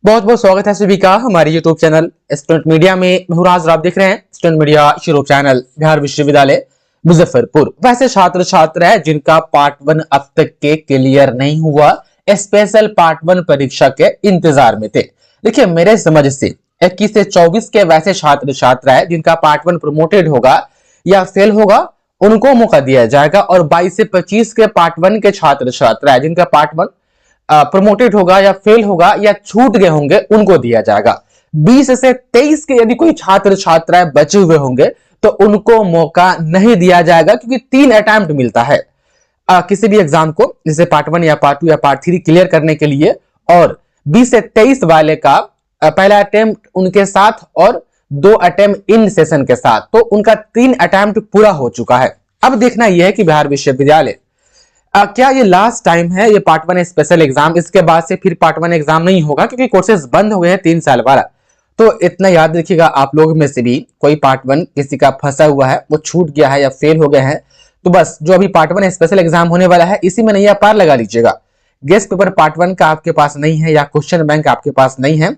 बहुत बहुत स्वागत है सभी का हमारे YouTube चैनल स्टूडेंट मीडिया में। महराज आप देख रहे हैं student media YouTube channel Bihar विश्वविद्यालय मुजफ्फरपुर। वैसे छात्र छात्र है जिनका पार्ट 1 अब तक के क्लियर नहीं हुआ, स्पेशल पार्ट 1 परीक्षा के इंतजार में थे। देखिए मेरे समझ से 21 से 24 के वैसे छात्र छात्र है जिनका पार्ट 1 प्रमोटेड होगा या फेल होगा, उनको मौका दिया जाएगा। और 22 से 25 के पार्ट 1 के छात्र छात्र है जिनका पार्ट 1 प्रमोटेड होगा या फेल होगा या छूट गए होंगे, उनको दिया जाएगा। 20 से 23 के यदि कोई छात्र छात्राएं बचे हुए होंगे तो उनको मौका नहीं दिया जाएगा, क्योंकि 3 अटेम्प्ट मिलता है किसी भी एग्जाम को, जैसे पार्ट 1 या पार्ट 2 या पार्ट 3 क्लियर करने के लिए। और 20 से 23 वाले का पहला अटेम्प्ट उनके साथ और 2 अटेम्प्ट इन सेशन के साथ, तो उनका 3 अटेम्प्ट पूरा हो चुका है। अब देखना यह है कि बिहार विश्वविद्यालय क्या ये लास्ट टाइम है ये पार्ट 1 स्पेशल एग्जाम, इसके बाद से फिर पार्ट 1 एग्जाम नहीं होगा, क्योंकि कोर्सेज बंद हो गए हैं 3 साल वाला। तो इतना याद रखिएगा, आप लोग में से भी कोई पार्ट 1 किसी का फंसा हुआ है, वो छूट गया है या फेल हो गए हैं, तो बस जो अभी पार्ट 1 स्पेशल एग्जाम होने वाला है इसी में नैया पार लगा लीजिएगा। गेस्ट पेपर पार्ट 1 का आपके पास नहीं है या क्वेश्चन बैंक आपके पास नहीं है,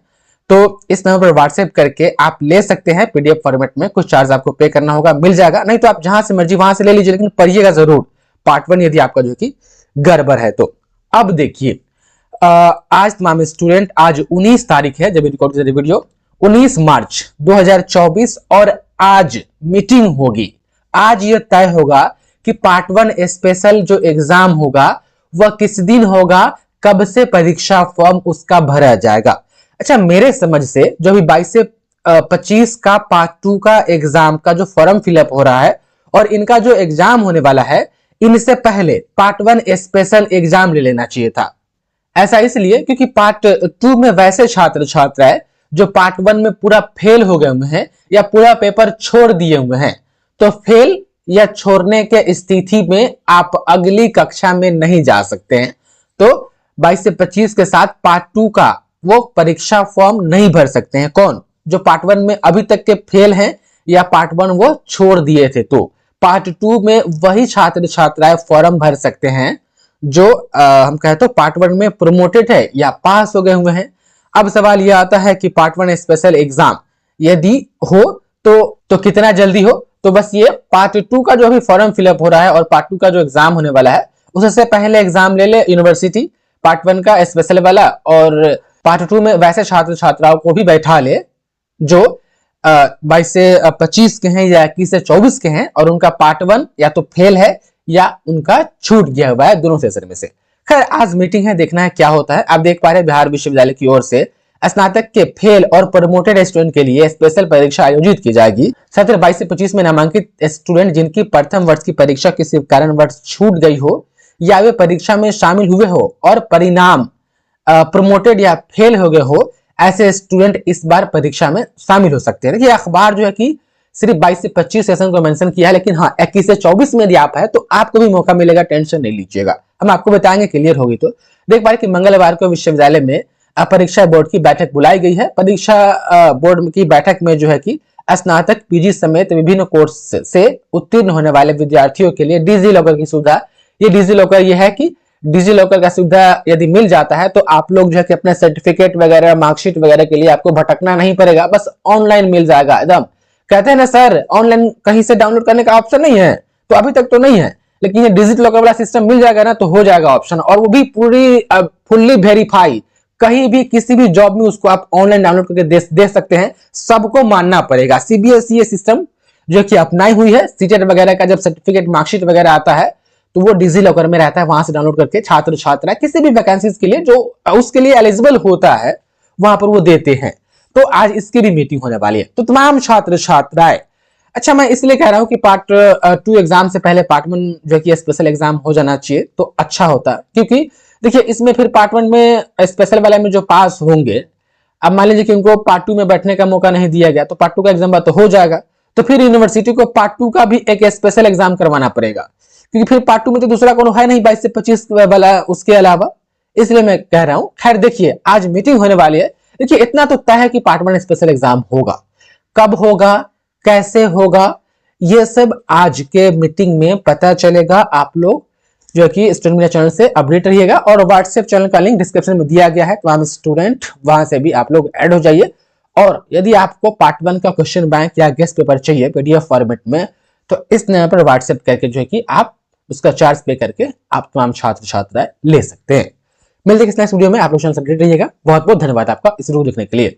तो इस नंबर पर व्हाट्सएप करके आप ले सकते हैं पीडीएफ फॉर्मेट में। कुछ चार्ज आपको पे करना होगा, मिल जाएगा, नहीं तो आप जहां से मर्जी वहां से ले लीजिए, लेकिन पढ़िएगा जरूर पार्ट 1 यदि आपका जो कि गड़बड़ है तो। अब देखिए आज तमाम स्टूडेंट, आज 19 तारीख है जब रिकॉर्ड कर वीडियो, 19 मार्च 2024, और आज मीटिंग होगी। आज यह तय होगा कि पार्ट 1 स्पेशल जो एग्जाम होगा वह किस दिन होगा, कब से परीक्षा फॉर्म उसका भरा जाएगा। अच्छा, मेरे समझ से जो भी 22 से 25 का पार्ट 2 का एग्जाम का जो फॉर्म फिलअप हो रहा है और इनका जो एग्जाम होने वाला है, इनसे पहले पार्ट 1 स्पेशल एग्जाम ले लेना चाहिए था। ऐसा इसलिए क्योंकि पार्ट 2 में वैसे छात्र छात्र है जो पार्ट 1 में पूरा फेल हो गए हुए हैं या पूरा पेपर छोड़ दिए हुए हैं, तो फेल या छोड़ने के स्थिति में आप अगली कक्षा में नहीं जा सकते हैं। तो 22 से 25 के साथ पार्ट 2 का वो परीक्षा फॉर्म नहीं भर सकते हैं। कौन? जो पार्ट 1 में अभी तक के फेल हैं या पार्ट 1 वो छोड़ दिए थे। तो पार्ट 2 में वही छात्र छात्राएं फॉर्म भर सकते हैं जो हम कहते हैं पार्ट 1 में प्रमोटेड है या पास हो गए हुए हैं। अब सवाल यह आता है कि पार्ट 1 स्पेशल एग्जाम यदि हो तो कितना जल्दी हो। तो बस ये पार्ट 2 का जो अभी फॉर्म फिलअप हो रहा है और पार्ट 2 का जो एग्जाम होने वाला है उससे पहले एग्जाम ले ले यूनिवर्सिटी, पार्ट 1 का स्पेशल वाला, और पार्ट 2 में वैसे छात्र छात्राओं को भी बैठा ले जो 22 से 25 के हैं या 21 से 24 के हैं और उनका पार्ट 1 या तो फेल है या उनका छूट गया हुआ है, दोनों सेशन में से। खैर आज मीटिंग है, देखना है क्या होता है। आप देख पा रहे हैं बिहार विश्वविद्यालय की ओर से स्नातक के फेल और प्रमोटेड स्टूडेंट के लिए स्पेशल परीक्षा आयोजित की जाएगी। सत्र 22 से 25 में नामांकित स्टूडेंट जिनकी प्रथम वर्ष की परीक्षा किसी कारणवश छूट गई हो या वे परीक्षा में शामिल हुए हो और परिणाम प्रमोटेड या फेल हो गए हो, ऐसे स्टूडेंट इस बार परीक्षा में शामिल हो सकते हैं। देखिए अखबार जो है कि सिर्फ 22 से 25 सेशन को मेंशन किया है, लेकिन हाँ 21 से 24 में यदि आप है तो आपको भी मौका मिलेगा, टेंशन नहीं लीजिएगा। हम आपको बताएंगे क्लियर होगी तो। देख पा रहे कि मंगलवार को विश्वविद्यालय में परीक्षा बोर्ड की बैठक बुलाई गई है। परीक्षा बोर्ड की बैठक में जो है कि स्नातक, पीजी समेत विभिन्न कोर्स से उत्तीर्ण होने वाले विद्यार्थियों के लिए डिजी लॉकर की सुविधा, ये डिजी लॉकर ये है कि डिजी लॉकर का सुविधा यदि मिल जाता है तो आप लोग जो है कि अपने सर्टिफिकेट वगैरह, मार्कशीट वगैरह के लिए आपको भटकना नहीं पड़ेगा, बस ऑनलाइन मिल जाएगा एकदम। कहते हैं ना सर ऑनलाइन कहीं से डाउनलोड करने का ऑप्शन नहीं है, तो अभी तक तो नहीं है, लेकिन ये डिजिटल लॉकर वाला सिस्टम मिल जाएगा ना तो हो जाएगा ऑप्शन, और वो भी पूरी फुल्ली वेरीफाई, कहीं भी किसी भी जॉब में उसको आप ऑनलाइन डाउनलोड करके दे सकते हैं। सबको मानना पड़ेगा। सीबीएसई ये सिस्टम जो कि अपनाई हुई है, सीटेट वगैरह का जब सर्टिफिकेट, मार्कशीट वगैरह आता है तो वो डिजी लॉकर में रहता है, वहां से डाउनलोड करके छात्र छात्रा किसी भी वैकेंसीज के लिए जो उसके लिए एलिजिबल होता है वहां पर वो देते हैं। तो आज इसकी भी मीटिंग होने वाली है, तो तमाम छात्र छात्राएं, अच्छा मैं इसलिए कह रहा हूं कि पार्ट 2 एग्जाम से पहले पार्ट 1 जो कि स्पेशल एग्जाम हो जाना चाहिए तो अच्छा होता, क्योंकि देखिए इसमें फिर पार्ट 1 में स्पेशल वाले में जो पास होंगे, अब मान लीजिए कि उनको पार्ट 2 में बैठने का मौका नहीं दिया गया तो पार्ट 2 का एग्जाम तो हो जाएगा, तो फिर यूनिवर्सिटी को पार्ट 2 का भी एक स्पेशल एग्जाम करवाना पड़ेगा, क्योंकि फिर पार्ट 2 में तो दूसरा कोनो है नहीं 22 से 25 वाला उसके अलावा, इसलिए मैं कह रहा हूं। खैर देखिए आज मीटिंग होने वाली है। देखिए इतना तो तय है कि पार्ट 1 स्पेशल एग्जाम होगा, कब होगा, कैसे होगा, ये सब आज के मीटिंग में पता चलेगा। आप लोग जो कि स्टूडेंट मीडिया चैनल से अपडेट रहिएगा। और व्हाट्सएप चैनल का लिंक डिस्क्रिप्शन में दिया गया है, तमाम स्टूडेंट वहां से भी आप लोग ऐड हो जाइए। और यदि आपको पार्ट 1 का क्वेश्चन बैंक या गेस्ट पेपर चाहिए पीडीएफ फॉर्मेट में, तो इस नंबर पर व्हाट्सएप करके जो है कि आप उसका चार्ज पे करके आप तमाम छात्र छात्राएं ले सकते हैं। मिलते हैं नेक्स्ट वीडियो में। आप लोग चैनल से अपडेट रहिएगा। बहुत बहुत धन्यवाद आपका इस वीडियो देखने के लिए।